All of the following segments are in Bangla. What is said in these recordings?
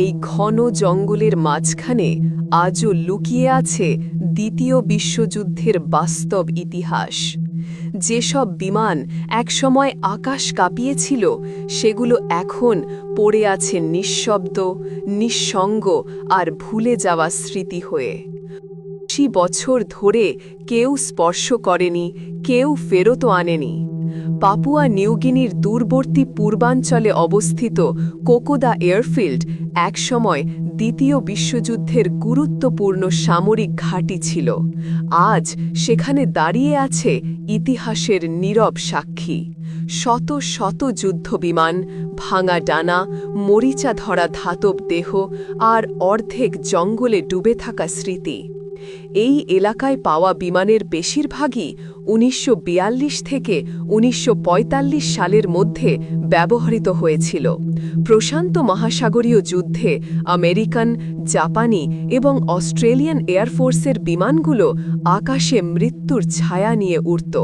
এই ঘন জঙ্গলের মাঝখানে আজও লুকিয়ে আছে দ্বিতীয় বিশ্বযুদ্ধের বাস্তব ইতিহাস। যেসব বিমান একসময় আকাশ কাঁপিয়েছিল, সেগুলো এখন পড়ে আছে নিঃশব্দ, নিঃসঙ্গ আর ভুলে যাওয়া স্মৃতি হয়ে। ৮০ বছর ধরে কেউ স্পর্শ করেনি, কেউ ফেরতও আনেনি। পাপুয়া নিউগিনির দূরবর্তী পূর্বাঞ্চলে অবস্থিত কোকোদা এয়ারফিল্ড একসময় দ্বিতীয় বিশ্বযুদ্ধের গুরুত্বপূর্ণ সামরিক ঘাঁটি ছিল। আজ সেখানে দাঁড়িয়ে আছে ইতিহাসের নীরব সাক্ষী। শত শত যুদ্ধবিমান, ভাঙা ডানা, মরিচা ধরা ধাতব দেহ আর অর্ধেক জঙ্গলে ডুবে থাকা স্মৃতি। এই এলাকায় পাওয়া বিমানের বেশিরভাগই ১৯৪২ থেকে ১৯৪৫ সালের মধ্যে ব্যবহৃত হয়েছিল। প্রশান্ত মহাসাগরীয় যুদ্ধে আমেরিকান, জাপানি এবং অস্ট্রেলিয়ান এয়ারফোর্সের বিমানগুলো আকাশে মৃত্যুর ছায়া নিয়ে উড়ত।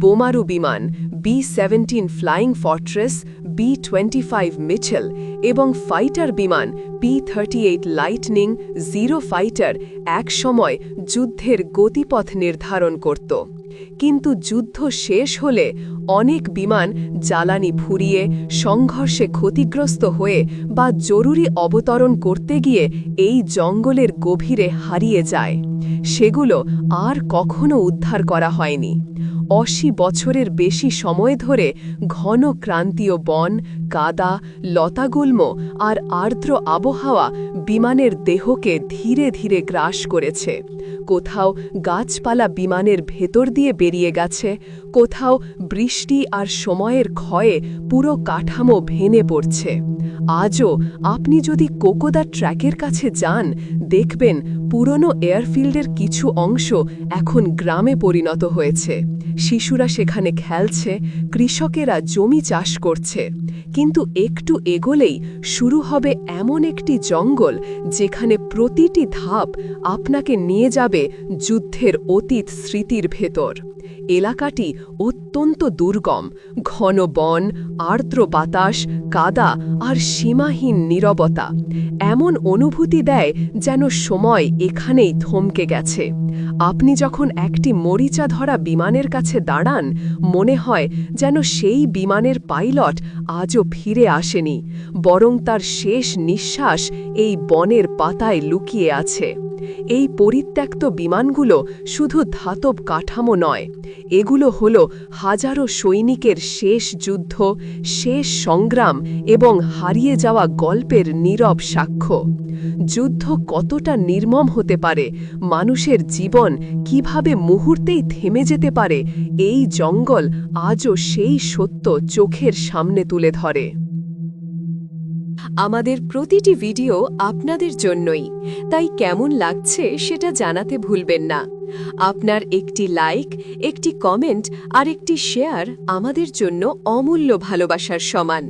বোমারু বিমান B-17 flying fortress, B-25 Mitchell এবং ফাইটার বিমান P-38 লাইটনিং জিরো ফাইটার একসময় যুদ্ধের গতিপথ নির্ধারণ করত। কিন্তু যুদ্ধ শেষ হলে অনেক বিমান জ্বালানি ফুরিয়ে, সংঘর্ষে ক্ষতিগ্রস্ত হয়ে বা জরুরি অবতরণ করতে গিয়ে এই জঙ্গলের গভীরে হারিয়ে যায়। সেগুলো আর কখনো উদ্ধার করা হয়নি। ৮০ বছরের বেশি সময় ধরে ঘন ক্রান্তীয় বন, কাদা, লতাগুল্ম আর আর্দ্র আবহাওয়া বিমানের দেহকে ধীরে ধীরে গ্রাস করেছে। কোথাও গাছপালা বিমানের ভেতর দিয়ে বেরিয়ে গেছে, কোথাও বৃষ্টি আর সময়ের ক্ষয়ে পুরো কাঠামো ভেঙে পড়ছে। আজও আপনি যদি কোকোদা ট্র্যাকের কাছে যান, দেখবেন পুরনো এয়ারফিল্ডের কিছু অংশ এখন গ্রামে পরিণত হয়েছে। শিশুরা সেখানে খেলছে, কৃষকেরা জমি চাষ করছে। কিন্তু একটু এগোলেই শুরু হবে এমন একটি জঙ্গল যেখানে প্রতিটি ধাপ আপনাকে নিয়ে যাবে যুদ্ধের অতীত স্মৃতির ভেতর। এলাকাটি অত্যন্ত দুর্গম, ঘন বন, আর্দ্র বাতাস, কাদা আর সীমাহীন নীরবতা এমন অনুভূতি দেয় যেন সময় এখানেই থমকে গেছে। আপনি যখন একটি মরিচা ধরা বিমানের কাছে দাঁড়ান, মনে হয় যেন সেই বিমানের পাইলট আজও ফিরে আসেনি, বরং তার শেষ নিঃশ্বাস এই বনের পাতায় লুকিয়ে আছে। এই পরিত্যক্ত বিমানগুলো শুধু ধাতব কাঠামো নয়, এগুলো হলো হাজারো সৈনিকের শেষ যুদ্ধ, শেষ সংগ্রাম এবং হারিয়ে যাওয়া গল্পের নীরব সাক্ষ্য। যুদ্ধ কতটা নির্মম হতে পারে, মানুষের জীবন কিভাবে মুহূর্তেই থেমে যেতে পারে, এই জঙ্গল আজও সেই সত্য চোখের সামনে তুলে ধরে। আমাদের প্রতিটি ভিডিও আপনাদের জন্যই, তাই কেমন লাগছে সেটা জানাতে ভুলবেন না। আপনার একটি লাইক, একটি কমেন্ট আর একটি শেয়ার আমাদের জন্য অমূল্য ভালোবাসার সমান।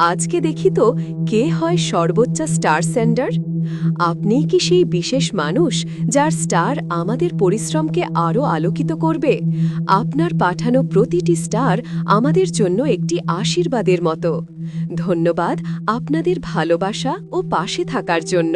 আজকে দেখি তো কে হয় সর্বোচ্চ স্টার সেন্ডার। আপনিই কি সেই বিশেষ মানুষ যার স্টার আমাদের পরিশ্রমকে আরও আলোকিত করবে? আপনার পাঠানো প্রতিটি স্টার আমাদের জন্য একটি আশীর্বাদের মতো। ধন্যবাদ আপনাদের ভালোবাসা ও পাশে থাকার জন্য।